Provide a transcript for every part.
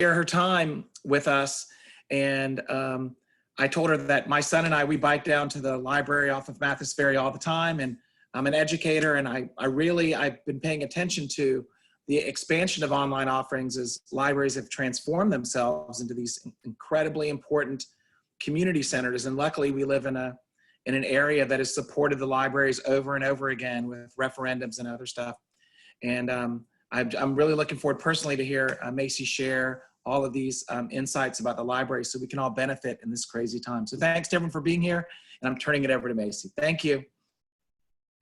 share her time with us. And I told her that my son and I, we bike down to the library off of Mathis Ferry all the time. And I'm an educator, and I've been paying attention to the expansion of online offerings as libraries have transformed themselves into these incredibly important community centers. And luckily we live in an area that has supported the libraries over and over again with referendums and other stuff. And I'm really looking forward personally to hear Mayci share all of these insights about the library so we can all benefit in this crazy time. So thanks to everyone for being here, and I'm turning it over to Mayci. Thank you.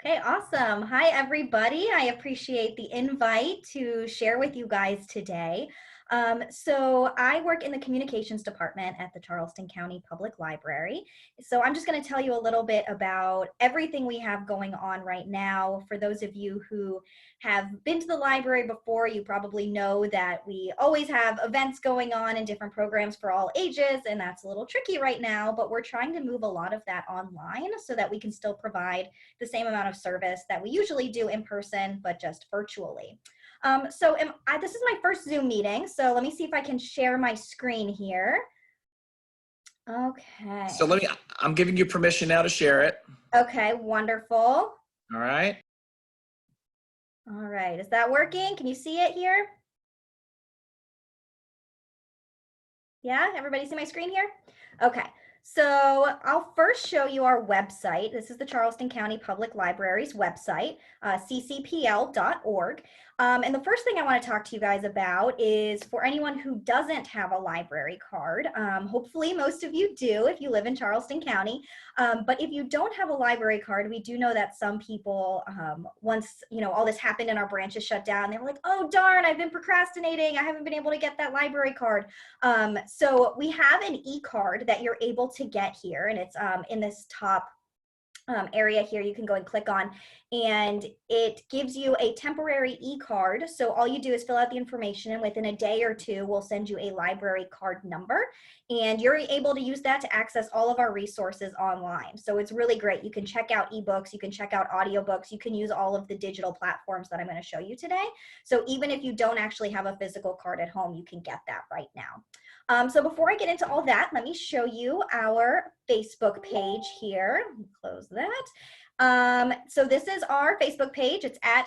Okay, awesome. Hi, everybody. I appreciate the invite to share with you guys today. So I work in the communications department at the Charleston County Public Library. So I'm just going to tell you a little bit about everything we have going on right now. For those of you who have been to the library before, you probably know that we always have events going on and different programs for all ages, and that's a little tricky right now, but we're trying to move a lot of that online so that we can still provide the same amount of service that we usually do in person, but just virtually. This is my first Zoom meeting, so let me see if I can share my screen here. Okay. So I'm giving you permission now to share it. Okay, wonderful. All right. All right, is that working? Can you see it here? Yeah, everybody see my screen here? Okay. So I'll first show you our website. This is the Charleston County Public Library's website, ccpl.org. And the first thing I want to talk to you guys about is for anyone who doesn't have a library card. Hopefully most of you do if you live in Charleston County. But if you don't have a library card, we do know that some people, once all this happened and our branches shut down, they were like, oh darn, I've been procrastinating. I haven't been able to get that library card. So we have an e-card that you're able to get here, and it's in this top area here you can go and click on, and it gives you a temporary e-card. So all you do is fill out the information, and within a day or two we'll send you a library card number, and you're able to use that to access all of our resources online. So it's really great. You can check out ebooks, you can check out audiobooks, you can use all of the digital platforms that I'm going to show you today. So even if you don't actually have a physical card at home, you can get that right now. So before I get into all that, let me show you our Facebook page here. Let me close that. So this is our Facebook page. It's at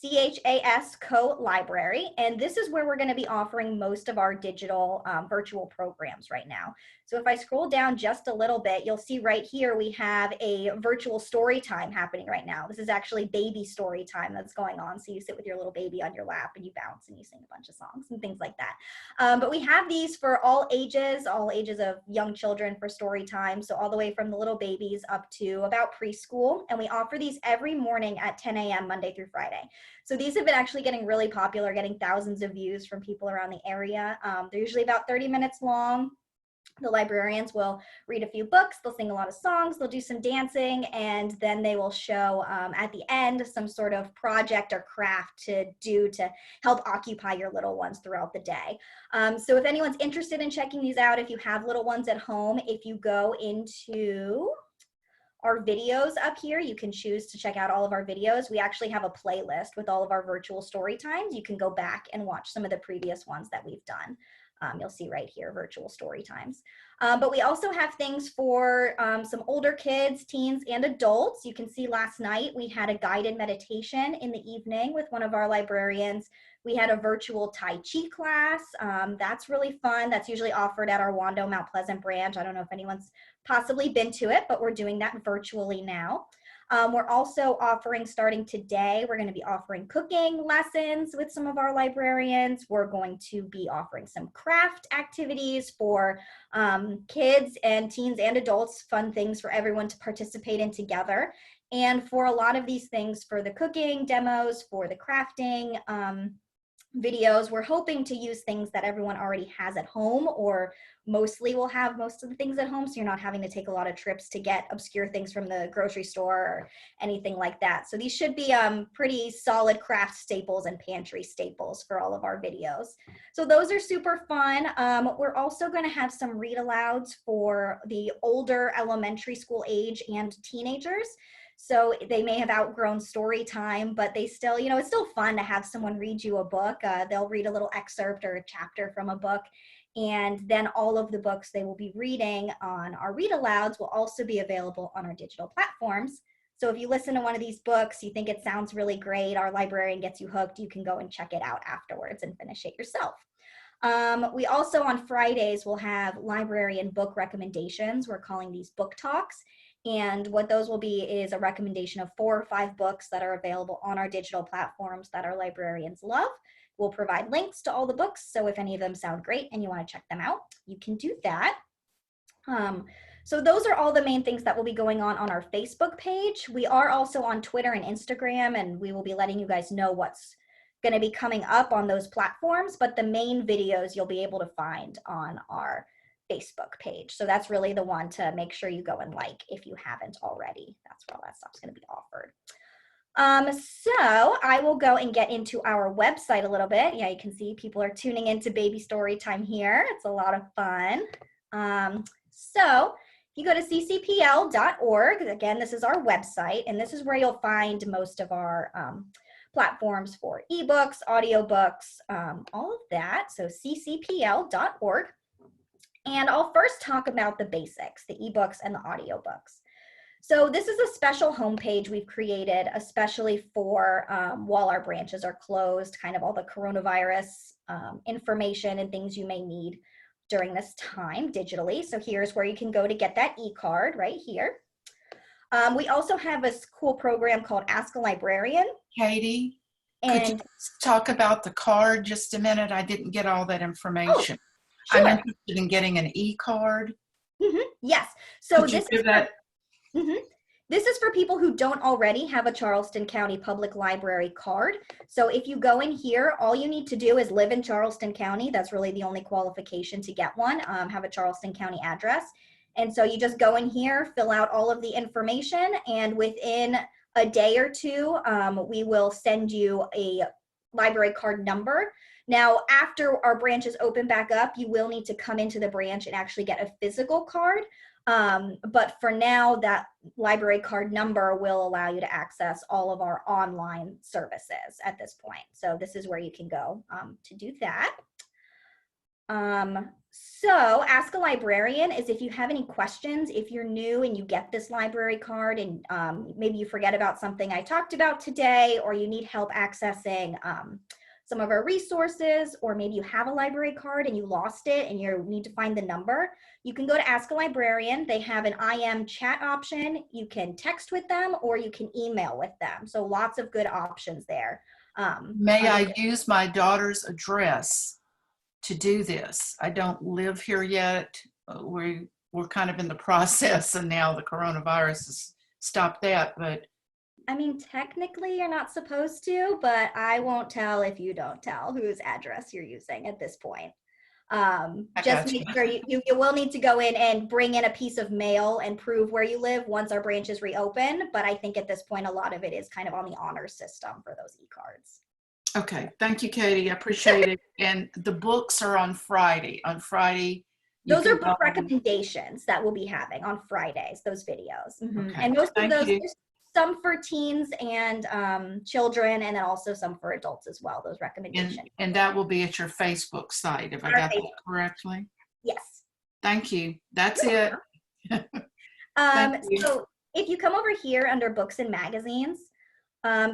CHAS Co Library, and this is where we're going to be offering most of our digital virtual programs right now. So if I scroll down just a little bit, you'll see right here we have a virtual story time happening right now. This is actually baby story time that's going on. So you sit with your little baby on your lap and you bounce and you sing a bunch of songs and things like that. But we have these for all ages of young children for story time. So all the way from the little babies up to about preschool. And we offer these every morning at 10 a.m. Monday through Friday. So these have been actually getting really popular, getting thousands of views from people around the area. They're usually about 30 minutes long. The librarians will read a few books, they'll sing a lot of songs, they'll do some dancing, and then they will show at the end some sort of project or craft to do to help occupy your little ones throughout the day. So if anyone's interested in checking these out, if you have little ones at home, if you go into our videos up here, you can choose to check out all of our videos. We actually have a playlist with all of our virtual story times. You can go back and watch some of the previous ones that we've done. You'll see right here, virtual story times. But we also have things for some older kids, teens, and adults. You can see last night we had a guided meditation in the evening with one of our librarians. We had a virtual Tai Chi class. That's really fun. That's usually offered at our Wando Mount Pleasant branch. I don't know if anyone's possibly been to it, but we're doing that virtually now. We're also offering, starting today, we're going to be offering cooking lessons with some of our librarians. We're going to be offering some craft activities for kids and teens and adults, fun things for everyone to participate in together. And for a lot of these things, for the cooking demos, for the crafting videos, we're hoping to use things that everyone already has at home, or mostly will have most of the things at home, so you're not having to take a lot of trips to get obscure things from the grocery store or anything like that. So these should be pretty solid craft staples and pantry staples for all of our videos. So those are super fun. We're also going to have some read alouds for the older elementary school age and teenagers. So they may have outgrown story time, but they still, you know, it's still fun to have someone read you a book. They'll read a little excerpt or a chapter from a book. And then all of the books they will be reading on our read alouds will also be available on our digital platforms. So if you listen to one of these books, you think it sounds really great, our librarian gets you hooked, you can go and check it out afterwards and finish it yourself. We also on Fridays will have librarian book recommendations. We're calling these book talks. And what those will be is a recommendation of 4 or 5 books that are available on our digital platforms that our librarians love. We'll provide links to all the books. So if any of them sound great and you want to check them out, you can do that. So those are all the main things that will be going on our Facebook page. We are also on Twitter and Instagram, and we will be letting you guys know what's going to be coming up on those platforms, but the main videos you'll be able to find on our Facebook page. So that's really the one to make sure you go and like if you haven't already. That's where all that stuff's going to be offered. So I will go and get into our website a little bit. Yeah, you can see people are tuning into baby story time here. It's a lot of fun. So if you go to ccpl.org, again, this is our website, and this is where you'll find most of our platforms for ebooks, audiobooks, all of that. So ccpl.org. And I'll first talk about the basics, the ebooks and the audiobooks. So this is a special homepage we've created, especially for while our branches are closed, kind of all the coronavirus information and things you may need during this time digitally. So here's where you can go to get that e-card right here. We also have a cool program called Ask a Librarian. Katie, And could you talk about the card just a minute? I didn't get all that information. Sure. I'm interested in getting an e-card. Yes. So Could you this do is that? This is for people who don't already have a Charleston County Public Library card. So if you go in here, all you need to do is live in Charleston County. That's really the only qualification to get one, have a Charleston County address. And so you just go in here, fill out all of the information, and within a day or two, we will send you a library card number. Now, after our branches open back up, you will need to come into the branch and actually get a physical card. But for now, that library card number will allow you to access all of our online services at this point. So this is where you can go to do that. So Ask a Librarian is if you have any questions, if you're new and you get this library card and maybe you forget about something I talked about today, or you need help accessing some of our resources, or maybe you have a library card and you lost it and you need to find the number, you can go to Ask a Librarian. They have an IM chat option. You can text with them or you can email with them. So lots of good options there. May I use my daughter's address to do this? I don't live here yet. We're kind of in the process, and now the coronavirus has stopped that, but I mean, technically you're not supposed to, but I won't tell if you don't tell whose address you're using at this point. Just make sure you will need to go in and bring in a piece of mail and prove where you live once our branches reopen. But I think at this point, a lot of it is kind of on the honor system for those e-cards. okay. Thank you, Katie. I appreciate it. And the books are on Friday. On Friday, those are book recommendations that we'll be having on Fridays, those videos. Okay. And most of those, you. there's some for teens and children, and then also some for adults as well, those recommendations. And that will be at your Facebook site, if I got that correctly? Yes. Thank you. That's it. Thank you. So if you come over here under books and magazines,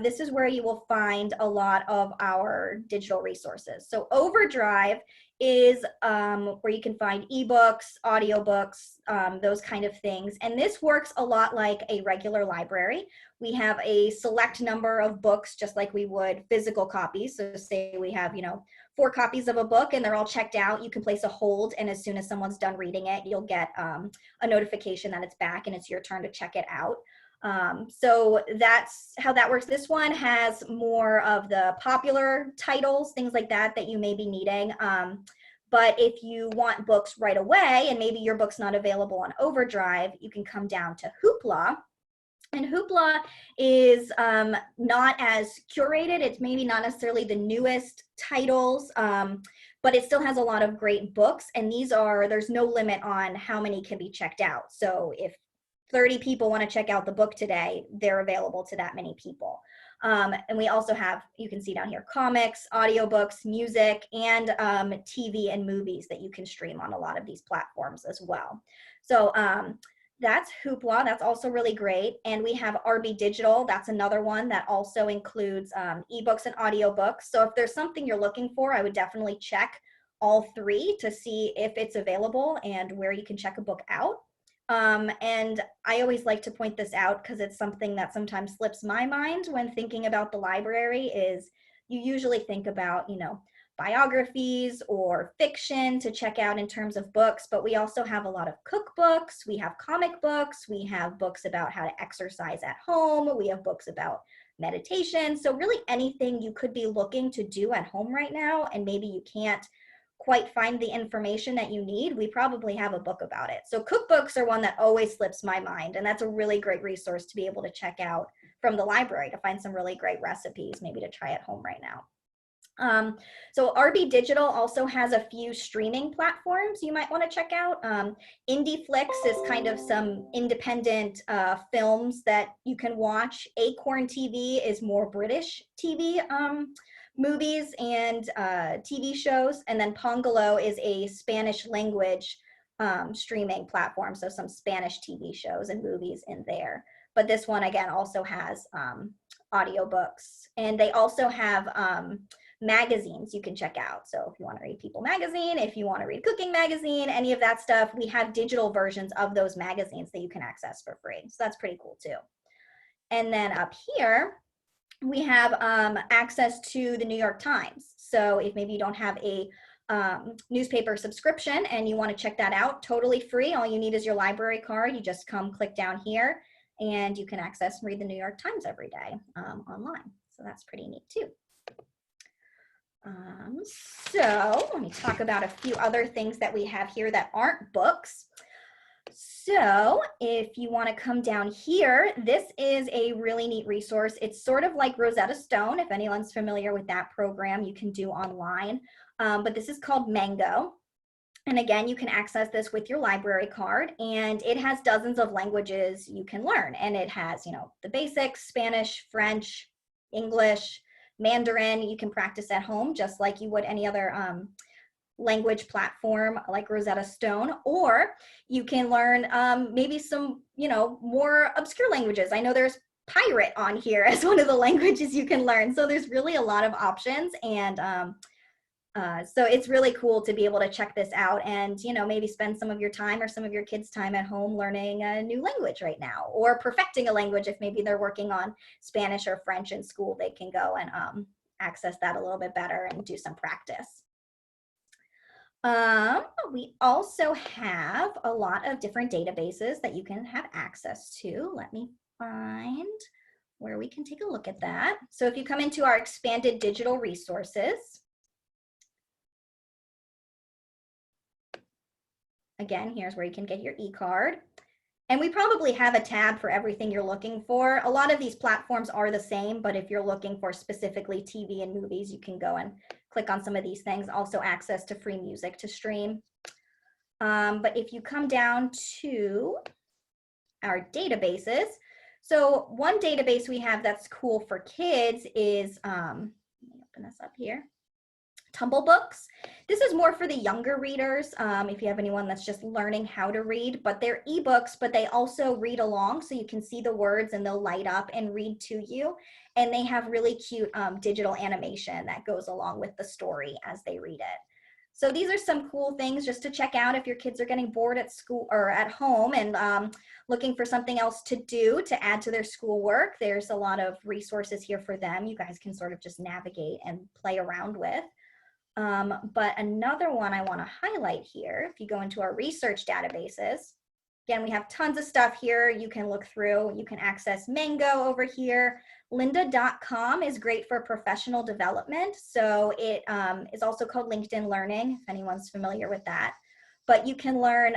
this is where you will find a lot of our digital resources. So Overdrive is where you can find ebooks, audiobooks, those kind of things. And this works a lot like a regular library. We have a select number of books, just like we would physical copies. So say we have, 4 copies of a book and they're all checked out, you can place a hold, and as soon as someone's done reading it, you'll get a notification that it's back and it's your turn to check it out. So that's how that works. This one has more of the popular titles, things like that, that you may be needing. But if you want books right away and maybe your book's not available on Overdrive, you can come down to Hoopla. And Hoopla is not as curated. It's maybe not necessarily the newest titles, but it still has a lot of great books. And there's no limit on how many can be checked out. So if 30 people want to check out the book today, they're available to that many people. And we also have, you can see down here, comics, audiobooks, music, and TV and movies that you can stream on a lot of these platforms as well. So that's Hoopla. That's also really great. And we have RB Digital. That's another one that also includes ebooks and audiobooks. So if there's something you're looking for, I would definitely check all three to see if it's available and where you can check a book out. And I always like to point this out because it's something that sometimes slips my mind when thinking about the library is you usually think about, you know, biographies or fiction to check out in terms of books, but we also have a lot of cookbooks, we have comic books, we have books about how to exercise at home, we have books about meditation. So really anything you could be looking to do at home right now and maybe you can't quite find the information that you need, we probably have a book about it. So cookbooks are one that always slips my mind, and that's a really great resource to be able to check out from the library to find some really great recipes, maybe to try at home right now. So RB Digital also has a few streaming platforms you might want to check out. IndieFlix is kind of some independent films that you can watch. Acorn TV is more British TV movies and TV shows. And then Pongalo is a Spanish language streaming platform. So some Spanish TV shows and movies in there. But this one, again, also has audiobooks. And they also have magazines you can check out. So if you want to read People Magazine, if you want to read Cooking Magazine, any of that stuff, we have digital versions of those magazines that you can access for free. So that's pretty cool too. And then up here, we have access to the New York Times. So if maybe you don't have a newspaper subscription and you want to check that out, totally free. All you need is your library card. You just come click down here and you can access and read the New York Times every day online. So that's pretty neat too. So let me talk about a few other things that we have here that aren't books. So if you want to come down here, this is a really neat resource. It's sort of like Rosetta Stone. If anyone's familiar with that program, you can do online. But this is called Mango. And again, you can access this with your library card, and it has dozens of languages you can learn. And it has, you know, the basics, Spanish, French, English, Mandarin. You can practice at home just like you would any other language platform like Rosetta Stone, or you can learn maybe some, you know, more obscure languages. I know there's Pirate on here as one of the languages you can learn. So there's really a lot of options, and so it's really cool to be able to check this out and, you know, maybe spend some of your time or some of your kids' time at home learning a new language right now, or perfecting a language. If maybe they're working on Spanish or French in school, they can go and access that a little bit better and do some practice. We also have a lot of different databases that you can have access to. Let me find where we can take a look at that. So if you come into our expanded digital resources, again, here's where you can get your e-card. And we probably have a tab for everything you're looking for. A lot of these platforms are the same, but if you're looking for specifically TV and movies, you can go and click on some of these things. Also access to free music to stream. But if you come down to our databases, so one database we have that's cool for kids is, let me open this up here, Tumble Books. This is more for the younger readers, if you have anyone that's just learning how to read, but they're ebooks, but they also read along, so you can see the words and they'll light up and read to you. And they have really cute digital animation that goes along with the story as they read it. So these are some cool things just to check out if your kids are getting bored at school or at home and looking for something else to do to add to their schoolwork. There's a lot of resources here for them. You guys can sort of just navigate and play around with. But another one I want to highlight here, if you go into our research databases, again, we have tons of stuff here you can look through. You can access Mango over here. Lynda.com is great for professional development. So it is also called LinkedIn Learning, if anyone's familiar with that. But you can learn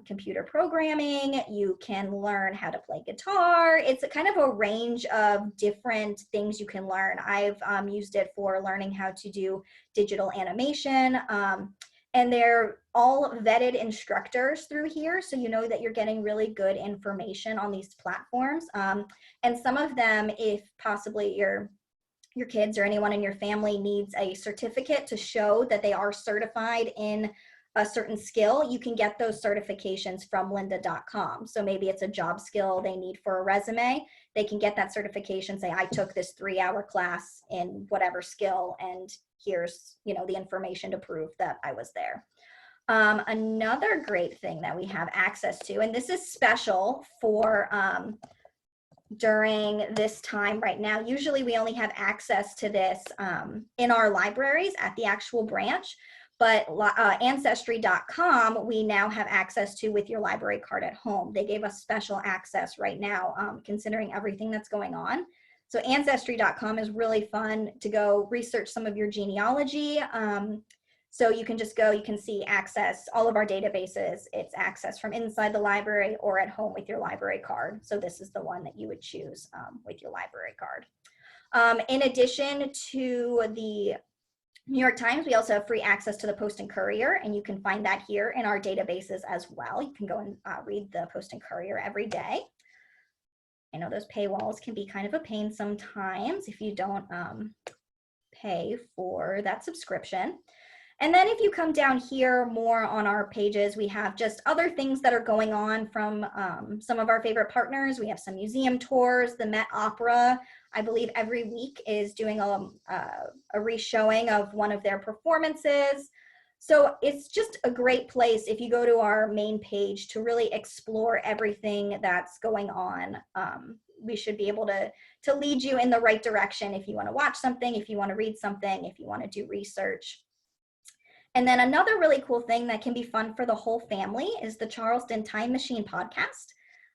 computer programming, you can learn how to play guitar. It's a kind of a range of different things you can learn. I've used it for learning how to do digital animation. And they're all vetted instructors through here, so you know that you're getting really good information on these platforms. And some of them, if possibly your kids or anyone in your family needs a certificate to show that they are certified in a certain skill, you can get those certifications from lynda.com. So maybe it's a job skill they need for a resume. They can get that certification, say, I took this 3-hour class in whatever skill, and here's, you know, the information to prove that I was there. Another great thing that we have access to, and this is special for during this time right now. Usually we only have access to this in our libraries at the actual branch, but Ancestry.com we now have access to with your library card at home. They gave us special access right now, considering everything that's going on. So Ancestry.com is really fun to go research some of your genealogy. So you can just go, you can see access all of our databases. It's access from inside the library or at home with your library card. So this is the one that you would choose with your library card. In addition to the New York Times, we also have free access to the Post and Courier, and you can find that here in our databases as well. You can go and read the Post and Courier every day. I know those paywalls can be kind of a pain sometimes if you don't pay for that subscription. And then if you come down here more on our pages, we have just other things that are going on from some of our favorite partners. We have some museum tours. The Met Opera, I believe every week is doing a re-showing of one of their performances. So it's just a great place if you go to our main page to really explore everything that's going on. We should be able to lead you in the right direction if you want to watch something, if you want to read something, if you want to do research. And then another really cool thing that can be fun for the whole family is the Charleston Time Machine podcast.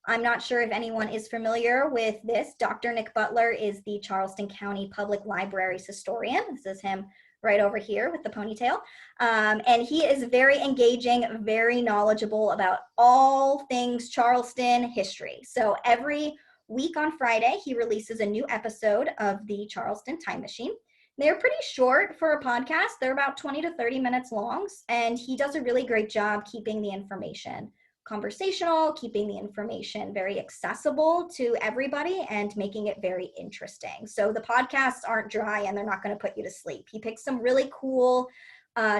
I'm not sure if anyone is familiar with this. Dr. Nick Butler is the Charleston County Public Library's historian. This is him right over here with the ponytail. And he is very engaging, very knowledgeable about all things Charleston history. So every week on Friday, he releases a new episode of the Charleston Time Machine. They're pretty short for a podcast. They're about 20 to 30 minutes long, and he does a really great job keeping the information conversational, keeping the information very accessible to everybody, and making it very interesting. So the podcasts aren't dry and they're not going to put you to sleep. He picks some really cool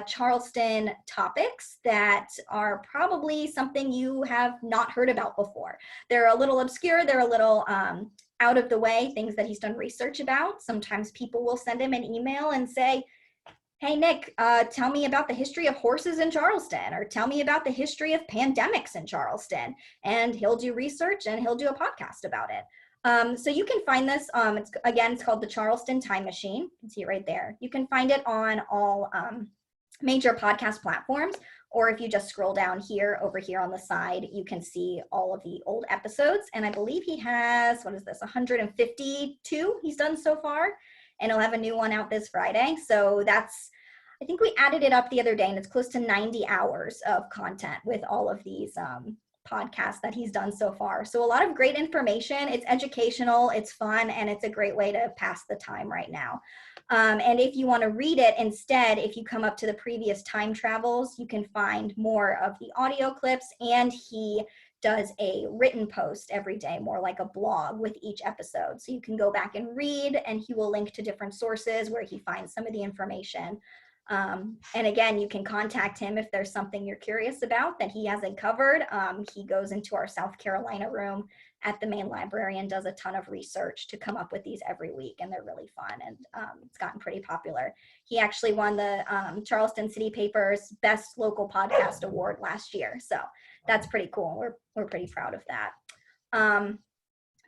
Charleston topics that are probably something you have not heard about before. They're a little obscure, they're a little out of the way, things that he's done research about. Sometimes people will send him an email and say, hey, Nick, tell me about the history of horses in Charleston, or tell me about the history of pandemics in Charleston. And he'll do research and he'll do a podcast about it. So you can find this, it's called the Charleston Time Machine. You can see it right there. You can find it on all major podcast platforms, or if you just scroll down here, over here on the side, you can see all of the old episodes. And I believe he has, 152 he's done so far, and he'll have a new one out this Friday. So that's, I think we added it up the other day, and it's close to 90 hours of content with all of these podcasts that he's done so far. So a lot of great information. It's educational, it's fun, and it's a great way to pass the time right now. And if you want to read it instead, if you come up to the previous time travels, you can find more of the audio clips, and he does a written post every day, more like a blog with each episode. So you can go back and read, and he will link to different sources where he finds some of the information. And again, you can contact him if there's something you're curious about that he hasn't covered. He goes into our South Carolina room at the main library and does a ton of research to come up with these every week, and they're really fun, and it's gotten pretty popular. He actually won the Charleston City Paper's Best Local Podcast Award last year, so that's pretty cool. We're pretty proud of that.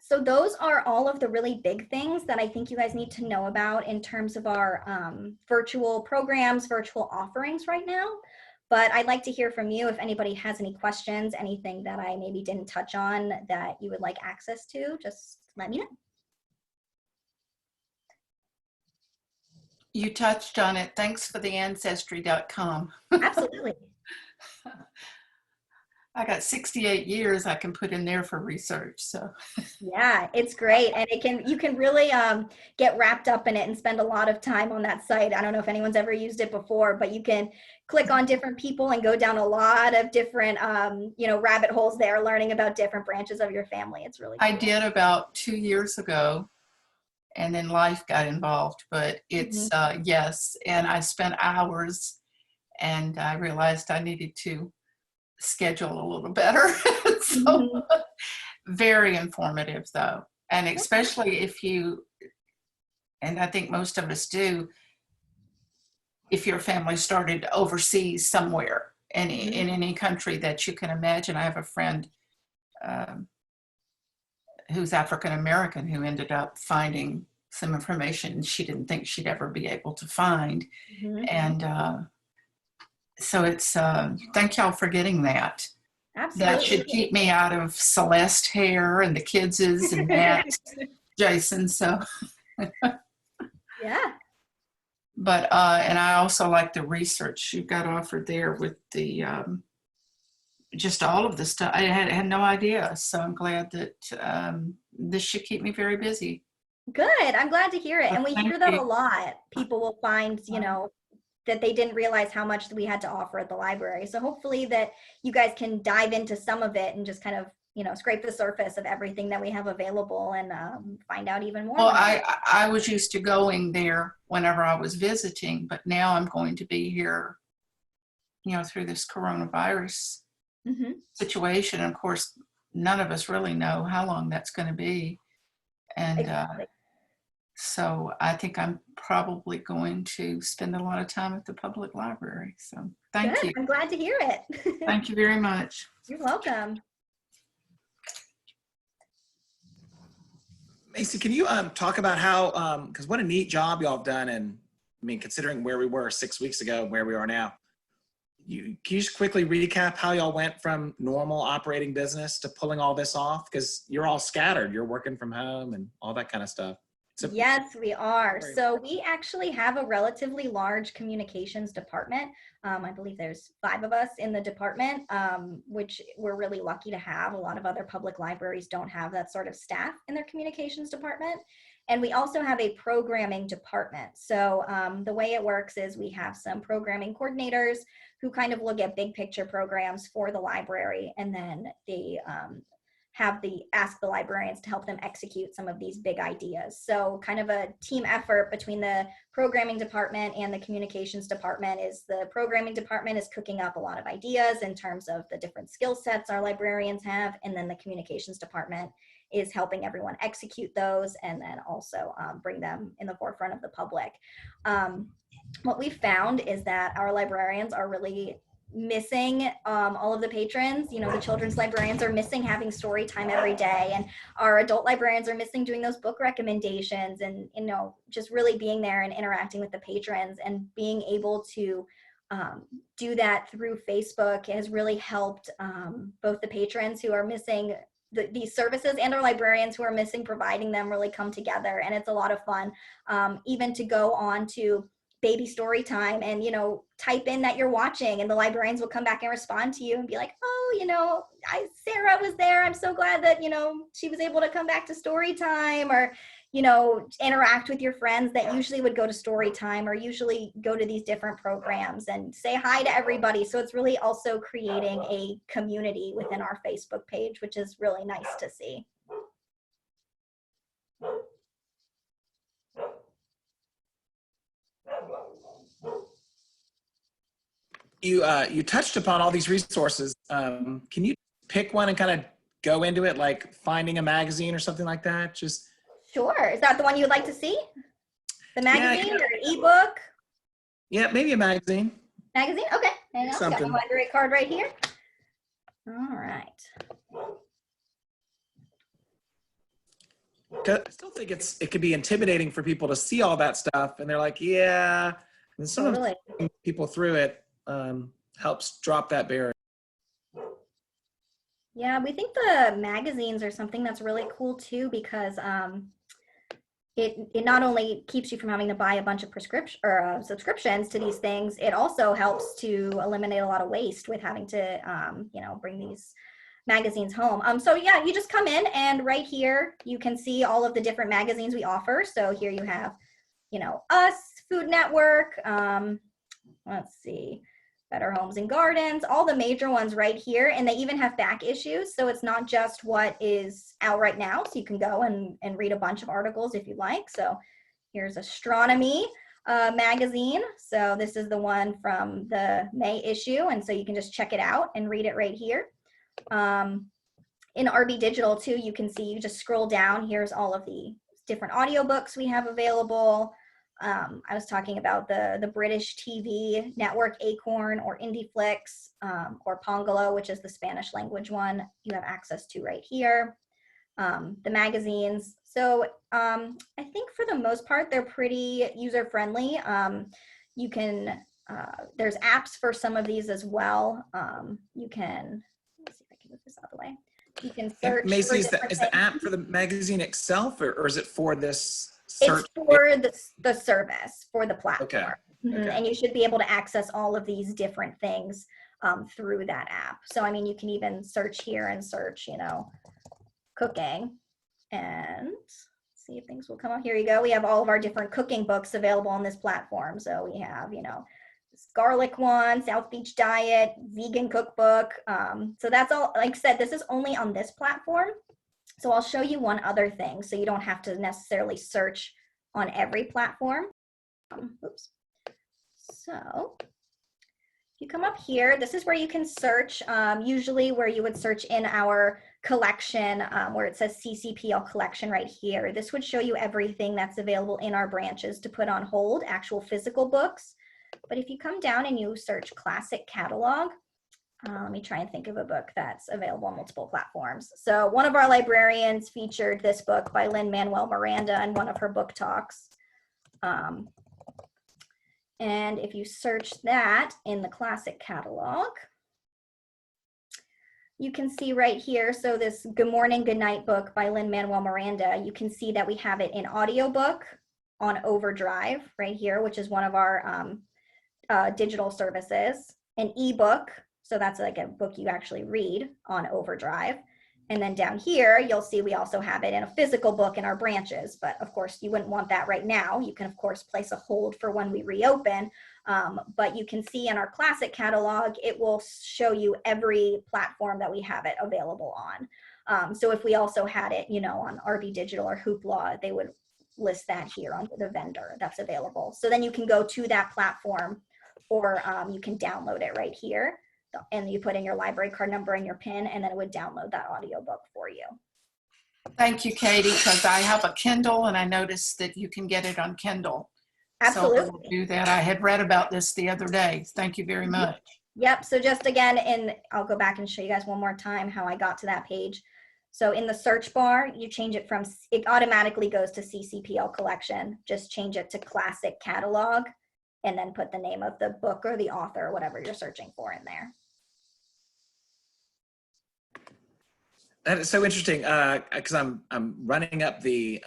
So those are all of the really big things that I think you guys need to know about in terms of our virtual programs, virtual offerings right now. But I'd like to hear from you if anybody has any questions, anything that I maybe didn't touch on that you would like access to, just let me know. You touched on it. Thanks for the Ancestry.com. Absolutely. I got 68 years I can put in there for research. So Yeah, it's great. And you can really get wrapped up in it and spend a lot of time on that site. I don't know if anyone's ever used it before, but you can click on different people and go down a lot of different, rabbit holes there, learning about different branches of your family. It's really cool. I did about 2 years ago, and then life got involved, but it's, yes. And I spent hours, and I realized I needed to schedule a little better. So very informative though. And especially if you, and I think most of us do, if your family started overseas somewhere in any country that you can imagine. I have a friend who's African American who ended up finding some information she didn't think she'd ever be able to find. And so it's, thank y'all for getting that. Absolutely. That should keep me out of Celeste hair and the kids's and Matt, Jason. So yeah. But and I also like the research you got offered there with the just all of the stuff. I had no idea, so I'm glad that this should keep me very busy. Good. I'm glad to hear it. And we hear that a lot. People will find, that they didn't realize how much we had to offer at the library. So hopefully that you guys can dive into some of it and just kind of, scrape the surface of everything that we have available and find out even more. Well, I was used to going there whenever I was visiting, but now I'm going to be here, through this coronavirus situation. And of course, none of us really know how long that's going to be. And exactly. So I think I'm probably going to spend a lot of time at the public library. So thank you. I'm glad to hear it. Thank you very much. You're welcome. Mayci, can you talk about how, because what a neat job y'all have done, and I mean, considering where we were 6 weeks ago and where we are now, can you just quickly recap how y'all went from normal operating business to pulling all this off? Because you're all scattered. You're working from home and all that kind of stuff. So, yes, we are. So we actually have a relatively large communications department. I believe there's 5 of us in the department, which we're really lucky to have. A lot of other public libraries don't have that sort of staff in their communications department. And we also have a programming department. So the way it works is we have some programming coordinators who kind of look at big picture programs for the library, and then they ask the librarians to help them execute some of these big ideas. So kind of a team effort between the programming department and the communications department. Is the programming department is cooking up a lot of ideas in terms of the different skill sets our librarians have, and then the communications department is helping everyone execute those and then also bring them in the forefront of the public. What we found is that our librarians are really missing all of the patrons. The children's librarians are missing having story time every day, and our adult librarians are missing doing those book recommendations and just really being there and interacting with the patrons, and being able to do that through Facebook has really helped both the patrons who are missing these services and our librarians who are missing providing them really come together. And it's a lot of fun, even to go on to baby story time and type in that you're watching, and the librarians will come back and respond to you and be like, oh, Sarah was there, I'm so glad that she was able to come back to story time, or interact with your friends that usually would go to story time or usually go to these different programs, and say hi to everybody. So it's really also creating a community within our Facebook page, which is really nice to see. you touched upon all these resources. Can you pick one and kind of go into it, like finding a magazine or something like that? Just sure. Is that the one you'd like to see? The magazine or an ebook? Yeah, maybe a magazine. Magazine? Okay. Hang on. Got my library card right here. All right. I still think it could be intimidating for people to see all that stuff, and they're like, yeah. And sometimes people through it helps drop that barrier. Yeah, we think the magazines are something that's really cool too, because it not only keeps you from having to buy a bunch of prescription or subscriptions to these things, it also helps to eliminate a lot of waste with having to, you know, bring these magazines home. So yeah, you just come in and right here, you can see all of the different magazines we offer. So here you have, you know, Us, Food Network, let's see, Better Homes and Gardens, all the major ones right here. And they even have back issues. So it's not just what is out right now. So you can go and read a bunch of articles if you like. So here's Astronomy magazine. So this is the one from the May issue. And so you can just check it out and read it right here. In RB Digital too, you can see, you just scroll down, here's all of the different audiobooks we have available. I was talking about the British TV network Acorn or IndieFlix, or Pongolo, which is the Spanish language one you have access to right here. The magazines. So I think for the most part, they're pretty user-friendly. You can, there's apps for some of these as well. You can, let's see if I can move this out of the way. You can search. Mayci, is the app for the magazine itself, or is it for this search? It's for the service, for the platform. Okay. Okay. And you should be able to access all of these different things through that app. So, I mean, you can even search here and search, you know, cooking and see if things will come up. Here you go. We have all of our different cooking books available on this platform. So we have, you know, this garlic one, South Beach Diet, vegan cookbook. So that's all, like I said, this is only on this platform. So I'll show you one other thing so you don't have to necessarily search on every platform. Oops. So if you come up here, this is where you can search, usually where you would search in our collection, where it says CCPL collection right here. This would show you everything that's available in our branches to put on hold, actual physical books. But if you come down and you search classic catalog, let me try and think of a book that's available on multiple platforms. So one of our librarians featured this book by Lin-Manuel Miranda in one of her book talks. And if you search that in the classic catalog, you can see right here, so this Good Morning, Good Night book by Lin-Manuel Miranda, you can see that we have it in audiobook on Overdrive right here, which is one of our digital services, an ebook. So that's like a book you actually read on Overdrive. And then down here, you'll see we also have it in a physical book in our branches. But of course, you wouldn't want that right now. You can, of course, place a hold for when we reopen. But you can see in our classic catalog, it will show you every platform that we have it available on. So if we also had it, you know, on RB Digital or Hoopla, they would list that here under the vendor that's available. So then you can go to that platform, or you can download it right here. And you put in your library card number and your PIN, and then it would download that audiobook for you. Thank you, Katie, because I have a Kindle and I noticed that you can get it on Kindle. Absolutely. So I'll do that. I had read about this the other day. Thank you very much. Yep. So just again, and I'll go back and show you guys one more time how I got to that page. So in the search bar, you change it from, it automatically goes to CCPL collection. Just change it to classic catalog, and then put the name of the book or the author or whatever you're searching for in there. That is so interesting, because I'm running up the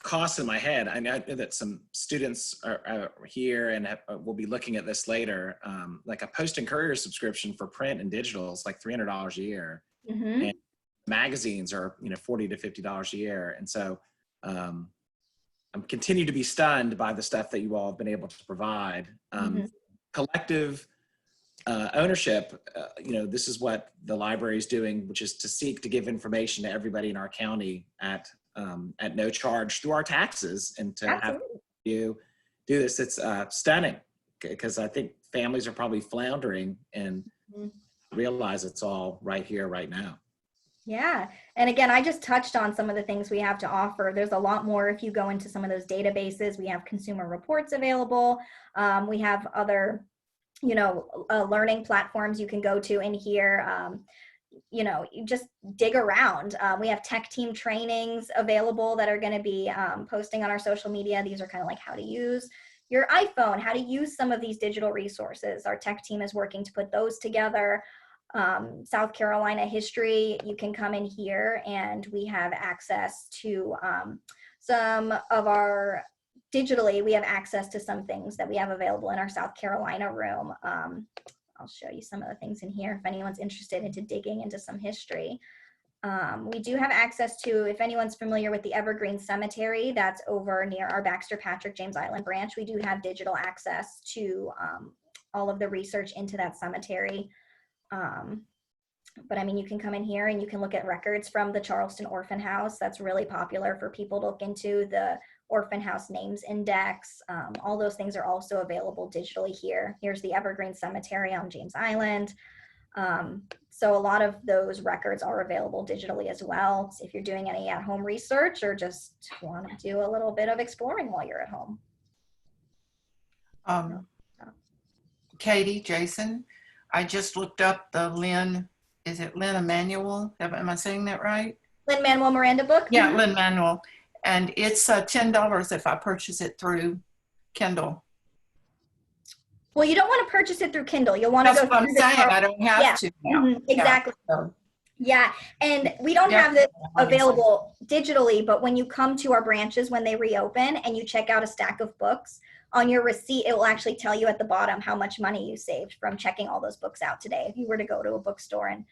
costs in my head. I know that some students are here and will be looking at this later. Like a Post and Courier subscription for print and digital is like $300 a year, and magazines are, you know, $40 to $50 a year. And so I'm continue to be stunned by the stuff that you all have been able to provide. Collective ownership, you know, this is what the library is doing, which is to seek to give information to everybody in our county at no charge through our taxes, and to have you do this. It's stunning, because I think families are probably floundering and realize it's all right here, right now. Yeah. And again, I just touched on some of the things we have to offer. There's a lot more if you go into some of those databases. We have consumer reports available. We have other, you know, learning platforms you can go to in here. You know, you just dig around. We have tech team trainings available that are going to be posting on our social media. These are kind of like how to use your iPhone, how to use some of these digital resources. Our tech team is working to put those together. South Carolina history, you can come in here and we have access to some of our digitally, we have access to some things that we have available in our South Carolina room. I'll show you some of the things in here if anyone's interested into digging into some history. We do have access to, if anyone's familiar with the Evergreen Cemetery, that's over near our Baxter Patrick James Island branch. We do have digital access to all of the research into that cemetery. But I mean, you can come in here and you can look at records from the Charleston Orphan House. That's really popular for people to look into. The Orphan House Names Index. All those things are also available digitally here. Here's the Evergreen Cemetery on James Island. So a lot of those records are available digitally as well. So if you're doing any at-home research or just want to do a little bit of exploring while you're at home. Katie, Jason, I just looked up the Lynn, is it Lynn Emanuel? Am I saying that right? Lin-Manuel Miranda book? Yeah, Lin-Manuel. And it's $10 if I purchase it through Kindle. Well, you don't want to purchase it through Kindle. You'll want to That's go what I'm saying. I don't have to now. Exactly. Yeah, so. Yeah, and we don't have this available digitally, but when you come to our branches when they reopen and you check out a stack of books, on your receipt, it will actually tell you at the bottom how much money you saved from checking all those books out today if you were to go to a bookstore and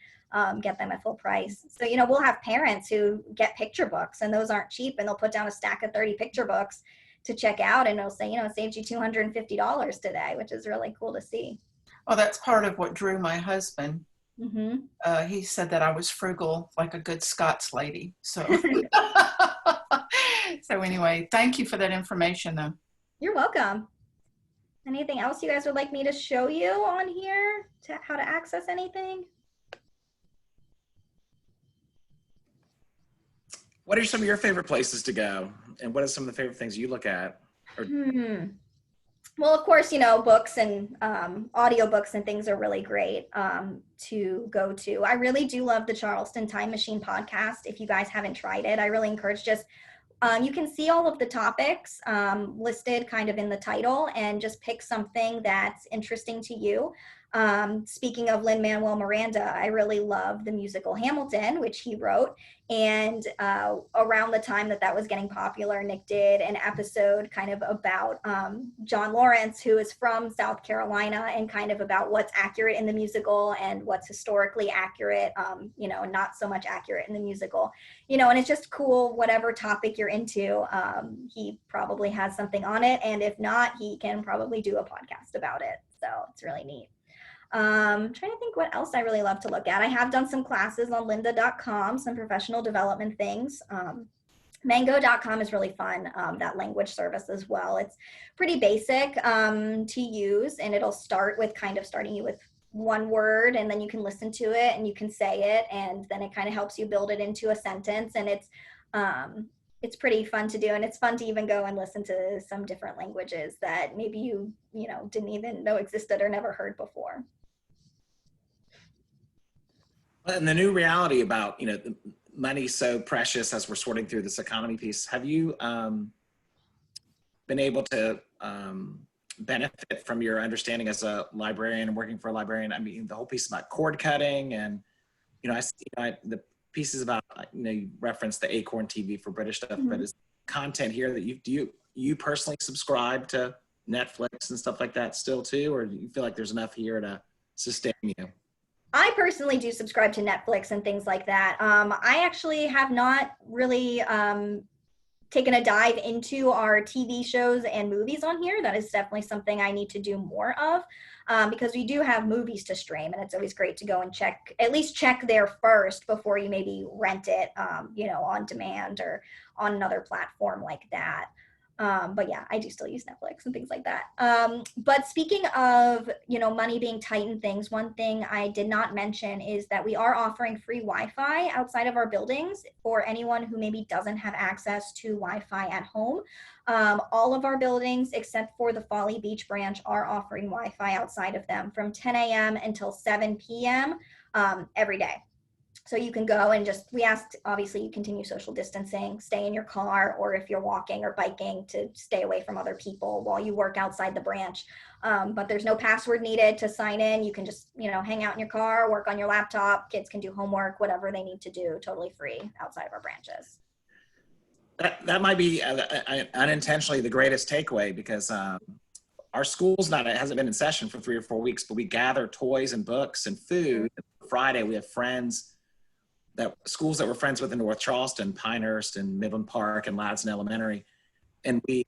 get them at full price. So, you know, we'll have parents who get picture books and those aren't cheap, and they'll put down a stack of 30 picture books to check out, and it'll say, you know, it saved you $250 today, which is really cool to see. Well, that's part of what drew my husband. Mm-hmm. He said that I was frugal like a good Scots lady. So, so anyway, thank you for that information though. You're welcome. Anything else you guys would like me to show you on here to how to access anything? What are some of your favorite places to go? And what are some of the favorite things you look at? Well, of course, you know, books and audiobooks and things are really great to go to. I really do love the Charleston Time Machine podcast. If you guys haven't tried it, I really encourage just, you can see all of the topics listed kind of in the title and just pick something that's interesting to you. Speaking of Lin-Manuel Miranda, I really love the musical Hamilton, which he wrote. And around the time that was getting popular, Nick did an episode kind of about John Lawrence, who is from South Carolina, and kind of about what's accurate in the musical and what's historically accurate, you know, not so much accurate in the musical, you know, and it's just cool, whatever topic you're into, he probably has something on it. And if not, he can probably do a podcast about it. So it's really neat. Trying to think what else I really love to look at. I have done some classes on lynda.com, some professional development things. Mango.com is really fun, that language service as well. It's pretty basic to use, and it'll start with kind of starting you with one word, and then you can listen to it and you can say it, and then it kind of helps you build it into a sentence. And it's pretty fun to do, and it's fun to even go and listen to some different languages that maybe you know, didn't even know existed or never heard before. And the new reality about, you know, the money's so precious as we're sorting through this economy piece. Have you been able to benefit from your understanding as a librarian and working for a librarian? I mean, the whole piece about cord cutting, and, you know, the pieces about, you know, you referenced the Acorn TV for British stuff, but is content here that you personally subscribe to Netflix and stuff like that still too, or do you feel like there's enough here to sustain you? I personally do subscribe to Netflix and things like that. I actually have not really taken a dive into our TV shows and movies on here. That is definitely something I need to do more of, because we do have movies to stream, and it's always great to go and at least check there first before you maybe rent it, you know, on demand or on another platform like that. But yeah, I do still use Netflix and things like that. But speaking of, you know, money being tight and things, one thing I did not mention is that we are offering free Wi-Fi outside of our buildings for anyone who maybe doesn't have access to Wi-Fi at home. All of our buildings, except for the Folly Beach branch, are offering Wi-Fi outside of them from 10 a.m. until 7 p.m. Every day. So you can go and we asked, obviously, you continue social distancing, stay in your car, or if you're walking or biking, to stay away from other people while you work outside the branch. But there's no password needed to sign in. You can just, you know, hang out in your car, work on your laptop. Kids can do homework, whatever they need to do, totally free outside of our branches. That might be unintentionally the greatest takeaway, because our school's it hasn't been in session for 3 or 4 weeks, but we gather toys and books and food. Friday, we have friends schools that we're friends with in North Charleston, Pinehurst and Midland Park and Ladson Elementary. And we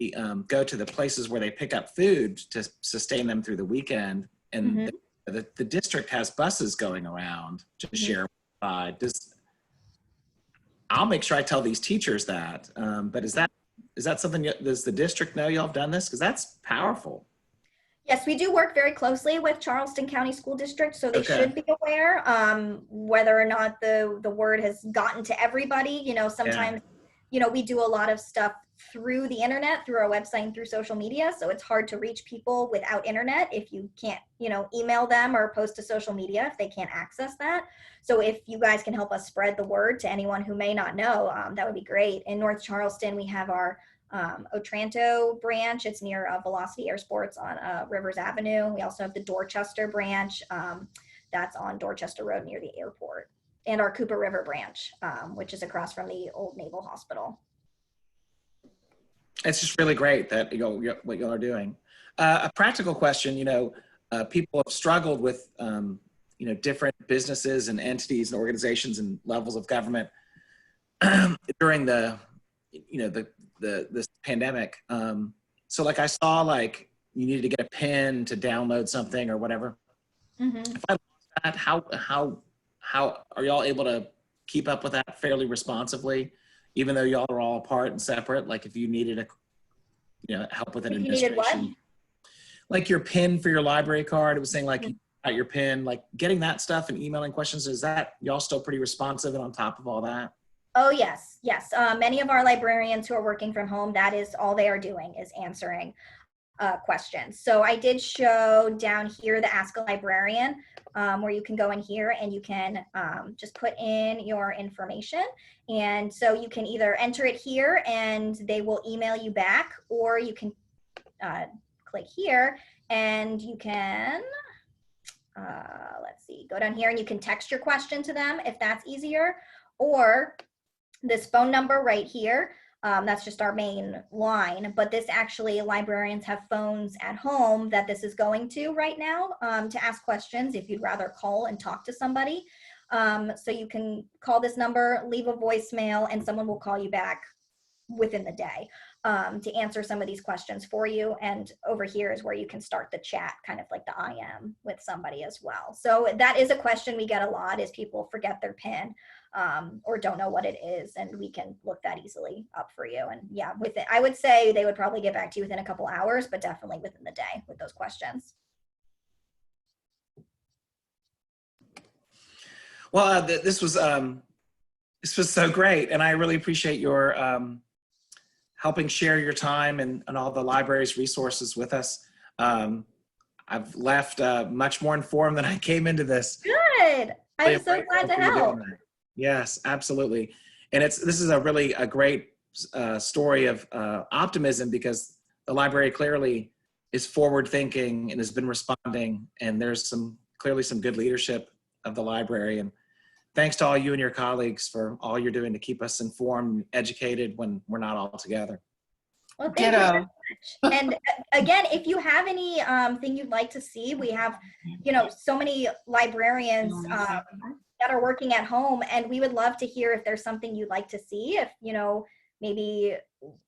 go to the places where they pick up food to sustain them through the weekend. And the district has buses going around to share. I'll make sure I tell these teachers that. But is that something, does the district know y'all have done this? Because that's powerful. Yes, we do work very closely with Charleston County School District, so they should be aware. Whether or not the word has gotten to everybody, you know, sometimes, you know, we do a lot of stuff through the internet, through our website and through social media. So it's hard to reach people without internet if you can't, you know, email them or post to social media if they can't access that. So if you guys can help us spread the word to anyone who may not know, that would be great. In North Charleston, we have our Otranto branch. It's near Velocity Air Sports on Rivers Avenue. We also have the Dorchester branch. That's on Dorchester Road near the airport. And our Cooper River branch, which is across from the old Naval Hospital. It's just really great that what y'all are doing. A practical question, you know, people have struggled with, you know, different businesses and entities and organizations and levels of government during the, you know, this pandemic. So like I saw like you needed to get a pin to download something or whatever. If I lost that, how are y'all able to keep up with that fairly responsively, even though y'all are all apart and separate? Like if you needed help with an administration, like your pin for your library card, it was saying like out your pin, like getting that stuff and emailing questions. Is that y'all still pretty responsive and on top of all that? Oh, yes. Yes. Many of our librarians who are working from home, that is all they are doing is answering questions. So I did show down here the Ask a Librarian, where you can go in here and you can just put in your information. And so you can either enter it here and they will email you back, or you can click here and you can, let's see, go down here and you can text your question to them if that's easier, or this phone number right here. That's just our main line, but this actually, librarians have phones at home that this is going to right now to ask questions if you'd rather call and talk to somebody. So you can call this number, leave a voicemail, and someone will call you back within the day to answer some of these questions for you. And over here is where you can start the chat, kind of like the IM with somebody as well. So that is a question we get a lot, is people forget their PIN or don't know what it is, and we can look that easily up for you. And yeah, with it, I would say they would probably get back to you within a couple hours, but definitely within the day with those questions. Well, this was so great, and I really appreciate your helping share your time and all the library's resources with us. I've left much more informed than I came into this. Good. I'm so glad to help. Yes, absolutely. And this is a great story of optimism, because the library clearly is forward thinking and has been responding, and there's clearly some good leadership of the library. And thanks to all you and your colleagues for all you're doing to keep us informed, educated when we're not all together. Well, thank you very much. And again, if you have any thing you'd like to see, we have, you know, so many librarians that are working at home, and we would love to hear if there's something you'd like to see. If, you know, maybe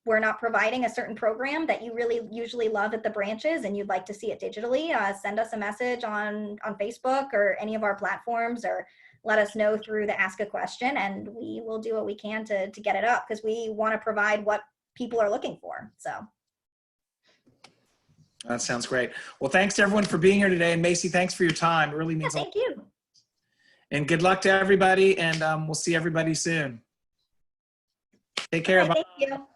we're not providing a certain program that you really usually love at the branches and you'd like to see it digitally, send us a message on Facebook or any of our platforms, or let us know through the Ask a Question, and we will do what we can to get it up, because we want to provide what people are looking for. So that sounds great. Well, thanks to everyone for being here today. And Mayci, thanks for your time. It really means a lot. Thank you. And good luck to everybody, and we'll see everybody soon. Take care. Thank you.